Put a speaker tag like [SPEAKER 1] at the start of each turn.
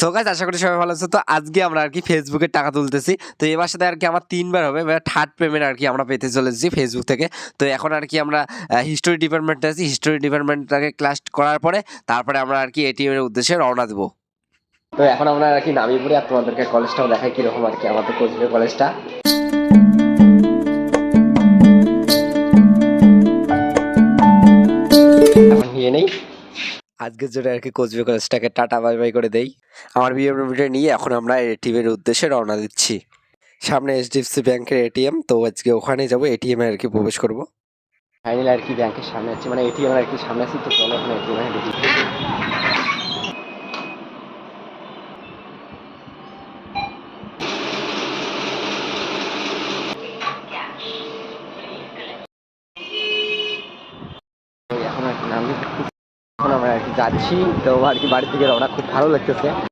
[SPEAKER 1] So guys, আশা করি সবাই ভালো আছো। তো আজকে আমরা আর কি ফেসবুকে টাকা তুলতেছি। তো এবার সাথে আর কি আমার 3বার হবে, এবার থার্ড পেমেন্ট আর কি আমরা পেতে চলেছি ফেসবুক থেকে। তো এখন আর কি আমরা হিস্টোরি ডিপার্টমেন্টে আছি। হিস্টোরি ডিপার্টমেন্টটাকে ক্লাস করার পরে তারপরে আমরা আর কি এটিএম এর উদ্দেশ্যে রওনা দেবো। তো এখন আমরা আর কি নামিয়ে পড়ি, আর তোমাদেরকে কলেজটাও দেখাই কিরকম আর কি আমাদের কোচবিহার কলেজটা। এখন নিয়ে নেই আজকের জন্য আর কি কোচবিহার কলেজটাকে টাটা বাই বাই করে দেই। আমার বিএমডব্লিউটা নিয়ে এখন আমরা এটিএম এর উদ্দেশ্যে রওনা দিচ্ছি। সামনে এইচডিএফসি ব্যাংকের এটিএম, তো আজকে ওখানে যাবো, এটিএম এ আর কি প্রবেশ করব। ফাইনালি আর কি ব্যাংকের সামনে আছি, মানে এটিএম আর কি সামনে আছি। তো চলো এখন এটিএম এ ঢুকি। এখন আর কি নামলে এখন আমরা আর কি যাচ্ছি। তো আর কি বাড়ি থেকে রওনা, খুব ভালো লাগতেছে।